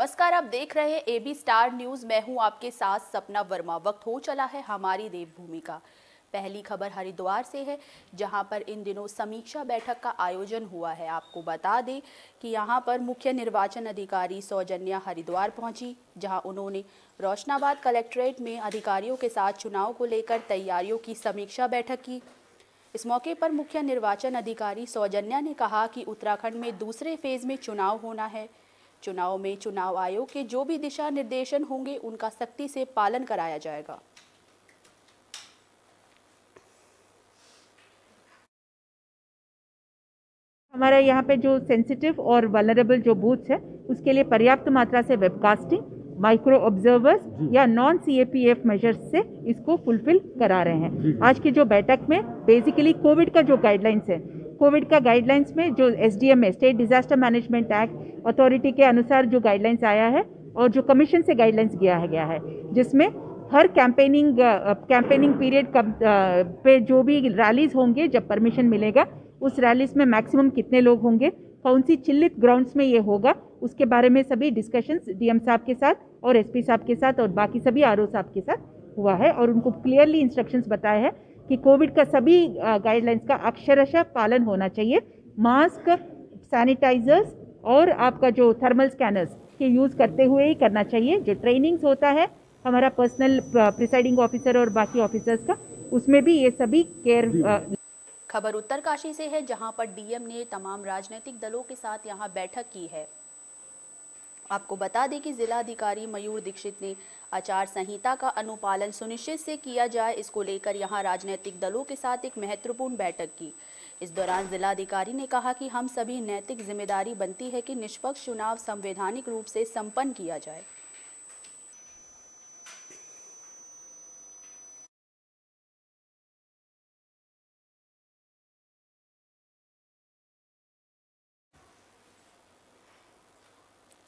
नमस्कार, आप देख रहे हैं एबी स्टार न्यूज। मैं हूं आपके साथ सपना वर्मा। वक्त हो चला है हमारी देवभूमि का। पहली खबर हरिद्वार से है, जहां पर इन दिनों समीक्षा बैठक का आयोजन हुआ है। आपको बता दें कि यहां पर मुख्य निर्वाचन अधिकारी सौजन्या हरिद्वार पहुंची, जहां उन्होंने रोशनाबाद कलेक्ट्रेट में अधिकारियों के साथ चुनाव को लेकर तैयारियों की समीक्षा बैठक की। इस मौके पर मुख्य निर्वाचन अधिकारी सौजन्या ने कहा कि उत्तराखंड में दूसरे फेज में चुनाव होना है। चुनाव में चुनाव आयोग के जो भी दिशा निर्देशन होंगे उनका सख्ती से पालन कराया जाएगा। हमारा यहाँ पे जो सेंसिटिव और वल्नरेबल जो बूथ्स है उसके लिए पर्याप्त मात्रा से वेबकास्टिंग, माइक्रो ऑब्जर्वर्स या नॉन CAPF मेजर्स से इसको फुलफिल करा रहे हैं। आज की जो बैठक में बेसिकली कोविड का जो गाइडलाइंस है, कोविड का गाइडलाइंस में जो SDM है, state disaster management act authority के अनुसार जो गाइडलाइंस आया है और जो कमीशन से गाइडलाइंस दिया गया है, जिसमें हर कैंपेनिंग पीरियड पे जो भी रैलीज होंगे, जब परमिशन मिलेगा उस रैलीज में मैक्सिमम कितने लोग होंगे, कौन सी चिल्लित ग्राउंड्स में ये होगा, उसके बारे में सभी डिस्कशंस DM साहब के साथ और SP साहब के साथ और बाकी सभी RO साहब के साथ हुआ है। और उनको क्लियरली इंस्ट्रक्शंस बताए हैं कि कोविड का सभी गाइडलाइंस का अक्षरशः पालन होना चाहिए। मास्क, सैनिटाइजर्स और आपका जो थर्मल स्कैनर्स के यूज़ करते हुए ही करना चाहिए। जो ट्रेनिंग्स होता है हमारा पर्सनल प्रिसाइडिंग ऑफिसर और बाकी ऑफिसर्स का, उसमें भी ये सभी केयर। खबर उत्तरकाशी से है, जहां पर DM ने तमाम राजनीतिक दलों के साथ यहां बैठक की है। आपको बता दें कि जिलाधिकारी मयूर दीक्षित ने आचार संहिता का अनुपालन सुनिश्चित से किया जाए, इसको लेकर यहां राजनीतिक दलों के साथ एक महत्वपूर्ण बैठक की। इस दौरान जिलाधिकारी ने कहा कि हम सभी नैतिक जिम्मेदारी बनती है कि निष्पक्ष चुनाव संवैधानिक रूप से संपन्न किया जाए।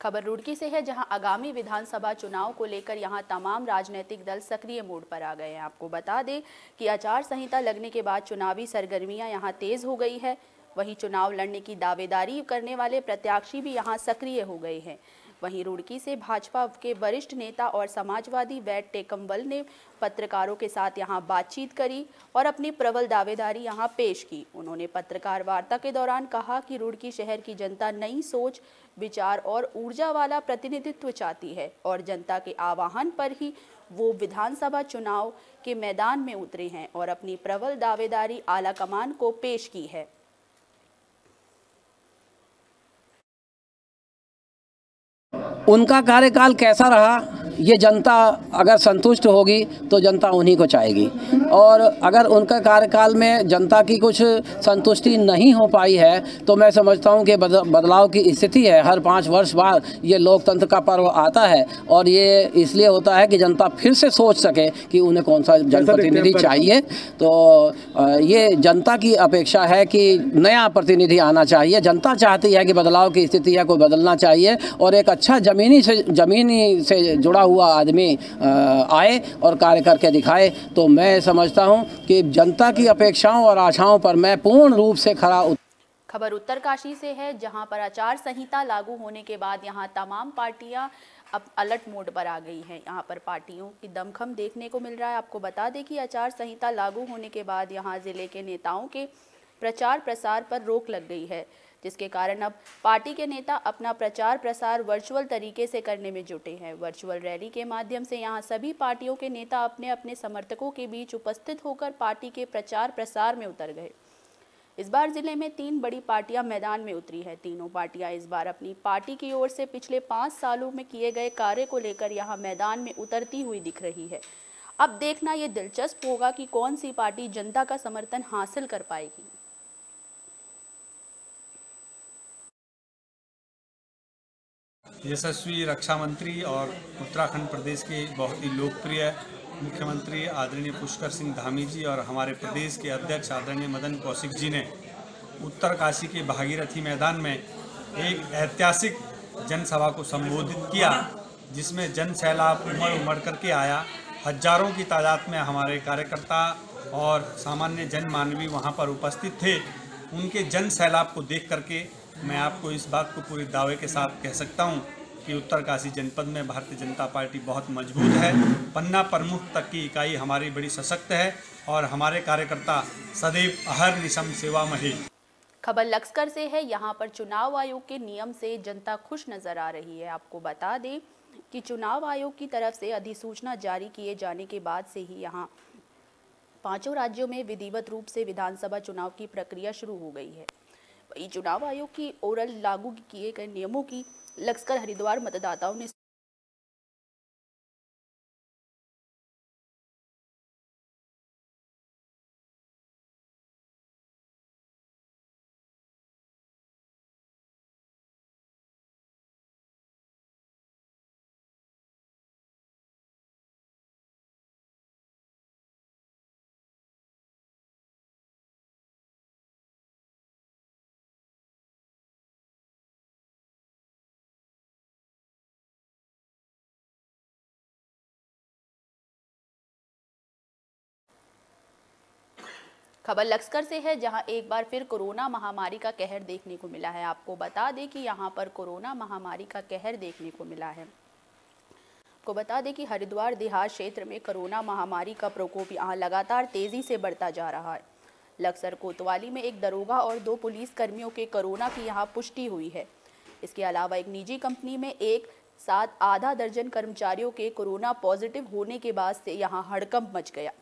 खबर रुड़की से है, जहां आगामी विधानसभा चुनाव को लेकर यहां तमाम राजनीतिक दल सक्रिय मोड पर आ गए हैं। आपको बता दें कि आचार संहिता लगने के बाद चुनावी सरगर्मियां यहां तेज हो गई है। वहीं चुनाव लड़ने की दावेदारी करने वाले प्रत्याशी भी यहां सक्रिय हो गए हैं। वहीं रुड़की से भाजपा के वरिष्ठ नेता और समाजवादी वैद टेकमवल ने पत्रकारों के साथ यहां बातचीत करी और अपनी प्रबल दावेदारी यहां पेश की। उन्होंने पत्रकार वार्ता के दौरान कहा कि रुड़की शहर की जनता नई सोच, विचार और ऊर्जा वाला प्रतिनिधित्व चाहती है और जनता के आह्वान पर ही वो विधानसभा चुनाव के मैदान में उतरे हैं और अपनी प्रबल दावेदारी आला कमान को पेश की है। उनका कार्यकाल कैसा रहा, ये जनता अगर संतुष्ट होगी तो जनता उन्हीं को चाहेगी, और अगर उनका कार्यकाल में जनता की कुछ संतुष्टि नहीं हो पाई है तो मैं समझता हूँ कि बदलाव की स्थिति है। हर 5 वर्ष बाद ये लोकतंत्र का पर्व आता है और ये इसलिए होता है कि जनता फिर से सोच सके कि उन्हें कौन सा जनप्रतिनिधि चाहिए। तो ये जनता की अपेक्षा है कि नया प्रतिनिधि आना चाहिए। जनता चाहती है कि बदलाव की स्थिति है, कोई बदलना चाहिए और एक अच्छा जमीनी से जुड़ा हुआ आदमी आए और कार्य करके दिखाए। तो मैं समझता हूं कि जनता की अपेक्षाओं और आशाओं पर मैं पूर्ण रूप से खरा। खबर उत्तरकाशी से है, जहां पर आचार संहिता लागू होने के बाद यहां तमाम पार्टियां अब अलर्ट मोड पर आ गई हैं। यहां पर पार्टियों की दमखम देखने को मिल रहा है। आपको बता दें कि आचार संहिता लागू होने के बाद यहां जिले के नेताओं के प्रचार प्रसार पर रोक लग गई है, जिसके कारण अब पार्टी के नेता अपना प्रचार प्रसार वर्चुअल तरीके से करने में जुटे हैं। वर्चुअल रैली के माध्यम से यहां सभी पार्टियों के नेता अपने अपने समर्थकों के बीच उपस्थित होकर पार्टी के प्रचार प्रसार में उतर गए। इस बार जिले में 3 बड़ी पार्टियां मैदान में उतरी हैं। तीनों पार्टियां इस बार अपनी पार्टी की ओर से पिछले 5 सालों में किए गए कार्य को लेकर यहां मैदान में उतरती हुई दिख रही है। अब देखना ये दिलचस्प होगा कि कौन सी पार्टी जनता का समर्थन हासिल कर पाएगी। यशस्वी रक्षा मंत्री और उत्तराखंड प्रदेश के बहुत ही लोकप्रिय मुख्यमंत्री आदरणीय पुष्कर सिंह धामी जी और हमारे प्रदेश के अध्यक्ष आदरणीय मदन कौशिक जी ने उत्तरकाशी के भागीरथी मैदान में एक ऐतिहासिक जनसभा को संबोधित किया, जिसमें जन सैलाब उमड़ करके आया। हजारों की तादाद में हमारे कार्यकर्ता और सामान्य जन मानवी वहां पर उपस्थित थे। उनके जन सैलाब को देख करके मैं आपको इस बात को पूरे दावे के साथ कह सकता हूं कि उत्तरकाशी जनपद में भारतीय जनता पार्टी बहुत मजबूत है। पन्ना प्रमुख तक की इकाई हमारी बड़ी सशक्त है और हमारे कार्यकर्ता सदैव अहर्निशम सेवा में ही। खबर लक्सकर से है। यहाँ पर चुनाव आयोग के नियम से जनता खुश नजर आ रही है। आपको बता दें कि चुनाव आयोग की तरफ से अधिसूचना जारी किए जाने के बाद से ही यहाँ 5 राज्यों में विधिवत रूप से विधानसभा चुनाव की प्रक्रिया शुरू हो गई है। वही चुनाव आयोग की ओर लागू किए गए नियमों की लक्सकर हरिद्वार मतदाताओं ने खबर लक्सकर से है, जहां एक बार फिर कोरोना महामारी का कहर देखने को मिला है। आपको बता दें कि यहां पर कोरोना महामारी का कहर देखने को मिला है। आपको बता दें कि हरिद्वार देहात क्षेत्र में कोरोना महामारी का प्रकोप यहां लगातार तेजी से बढ़ता जा रहा है। लक्सर कोतवाली में एक दरोगा और 2 पुलिस कर्मियों के कोरोना की यहां पुष्टि हुई है। इसके अलावा एक निजी कंपनी में एक साथ आधा दर्जन कर्मचारियों के कोरोना पॉजिटिव होने के बाद से यहां हड़कंप मच गया।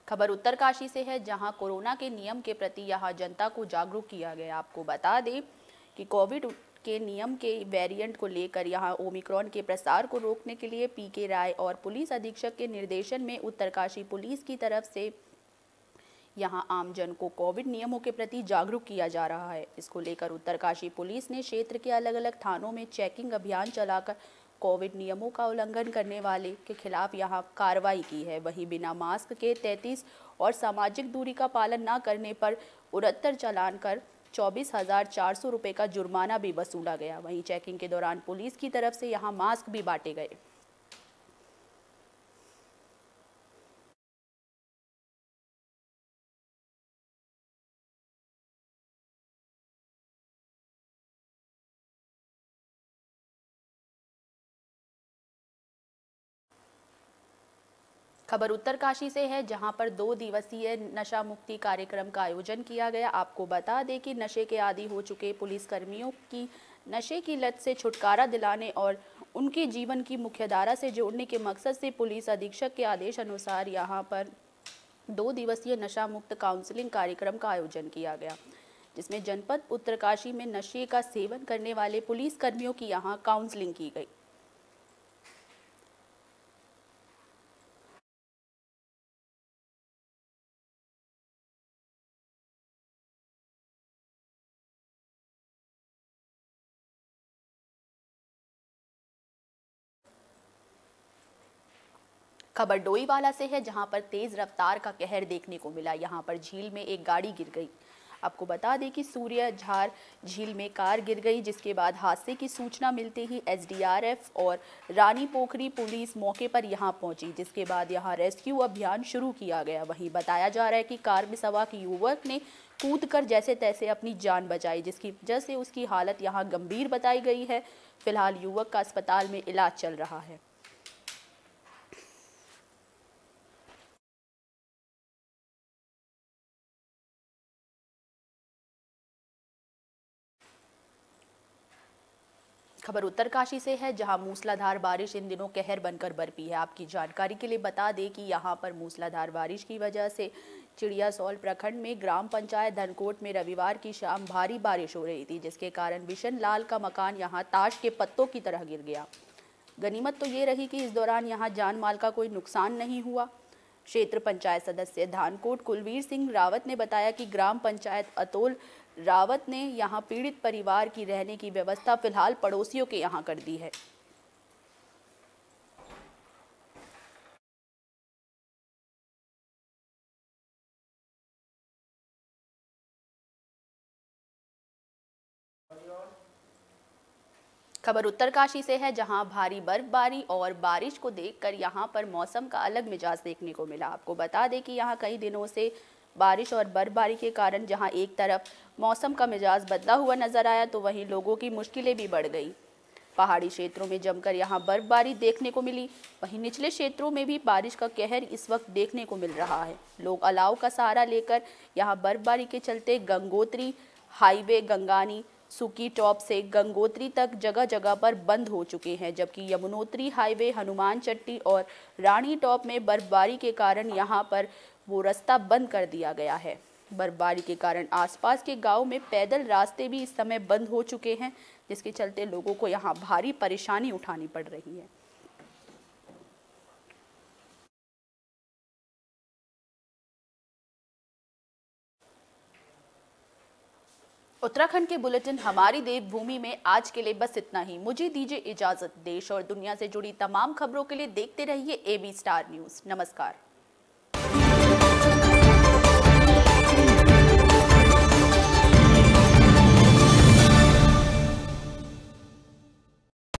खबर उत्तरकाशी से है, जहां कोरोना के नियम के प्रति यहां जनता को जागरूक किया गया। आपको बता दें कि कोविड के नियम के वेरिएंट को लेकर यहां ओमिक्रॉन के प्रसार को रोकने के लिए पीके राय और पुलिस अधीक्षक के निर्देशन में उत्तरकाशी पुलिस की तरफ से यहां आमजन को कोविड नियमों के प्रति जागरूक किया जा रहा है। इसको लेकर उत्तरकाशी पुलिस ने क्षेत्र के अलग अलग थानों में चेकिंग अभियान चलाकर कोविड नियमों का उल्लंघन करने वाले के खिलाफ यहां कार्रवाई की है। वहीं बिना मास्क के 33 और सामाजिक दूरी का पालन न करने पर 69 चालान कर 24,400 रुपये का जुर्माना भी वसूला गया। वहीं चेकिंग के दौरान पुलिस की तरफ से यहां मास्क भी बांटे गए। खबर उत्तरकाशी से है, जहां पर 2 दिवसीय नशा मुक्ति कार्यक्रम का आयोजन किया गया। आपको बता दें कि नशे के आदी हो चुके पुलिसकर्मियों की नशे की लत से छुटकारा दिलाने और उनके जीवन की मुख्यधारा से जोड़ने के मकसद से पुलिस अधीक्षक के आदेश अनुसार यहां पर 2 दिवसीय नशा मुक्त काउंसलिंग कार्यक्रम का आयोजन किया गया, जिसमें जनपद उत्तरकाशी में नशे का सेवन करने वाले पुलिसकर्मियों की यहां काउंसलिंग की गई। खबर डोईवाला से है, जहां पर तेज रफ्तार का कहर देखने को मिला। यहां पर झील में एक गाड़ी गिर गई। आपको बता दें कि सूर्य झार झील में कार गिर गई, जिसके बाद हादसे की सूचना मिलते ही एसडीआरएफ और रानी पोखरी पुलिस मौके पर यहां पहुंची, जिसके बाद यहां रेस्क्यू अभियान शुरू किया गया। वहीं बताया जा रहा है कि कार में सवार युवक ने कूदकर जैसे तैसे अपनी जान बचाई, जिसकी वजह से उसकी हालत यहां गंभीर बताई गई है। फिलहाल युवक का अस्पताल में इलाज चल रहा है। खबर उत्तरकाशी से है, जहां मूसलाधार बारिश इन दिनों कहर बनकर बरपी है। आपकी जानकारी के लिए बता दें कि यहां पर मूसलाधार बारिश की वजह से चिड़ियासौल प्रखंड में ग्राम पंचायत धनकोट में रविवार की शाम भारी बारिश हो रही थी, जिसके कारण बिशन लाल का मकान यहां ताश के पत्तों की तरह गिर गया। गनीमत तो ये रही कि इस दौरान यहां जान माल का कोई नुकसान नहीं हुआ। क्षेत्र पंचायत सदस्य धानकोट कुलवीर सिंह रावत ने बताया कि ग्राम पंचायत अतोल रावत ने यहां पीड़ित परिवार की रहने की व्यवस्था फिलहाल पड़ोसियों के यहां कर दी है। खबर उत्तरकाशी से है, जहां भारी बर्फबारी और बारिश को देखकर यहां पर मौसम का अलग मिजाज देखने को मिला। आपको बता दें कि यहां कई दिनों से बारिश और बर्फबारी के कारण जहां एक तरफ मौसम का मिजाज बदला हुआ नजर आया, तो वहीं लोगों की मुश्किलें भी बढ़ गई। पहाड़ी क्षेत्रों में जमकर यहां बर्फबारी देखने को मिली, वहीं निचले क्षेत्रों में भी बारिश का कहर इस वक्त देखने को मिल रहा है। लोग अलाव का सहारा लेकर यहां बर्फबारी के चलते गंगोत्री हाईवे गंगानी सुकी टॉप से गंगोत्री तक जगह जगह पर बंद हो चुके हैं, जबकि यमुनोत्री हाईवे हनुमान चट्टी और रानी टॉप में बर्फबारी के कारण यहां पर वो रास्ता बंद कर दिया गया है। बर्फबारी के कारण आसपास के गांव में पैदल रास्ते भी इस समय बंद हो चुके हैं, जिसके चलते लोगों को यहां भारी परेशानी उठानी पड़ रही है। उत्तराखंड के बुलेटिन हमारी देवभूमि में आज के लिए बस इतना ही। मुझे दीजिए इजाजत। देश और दुनिया से जुड़ी तमाम खबरों के लिए देखते रहिए AB स्टार न्यूज़। नमस्कार।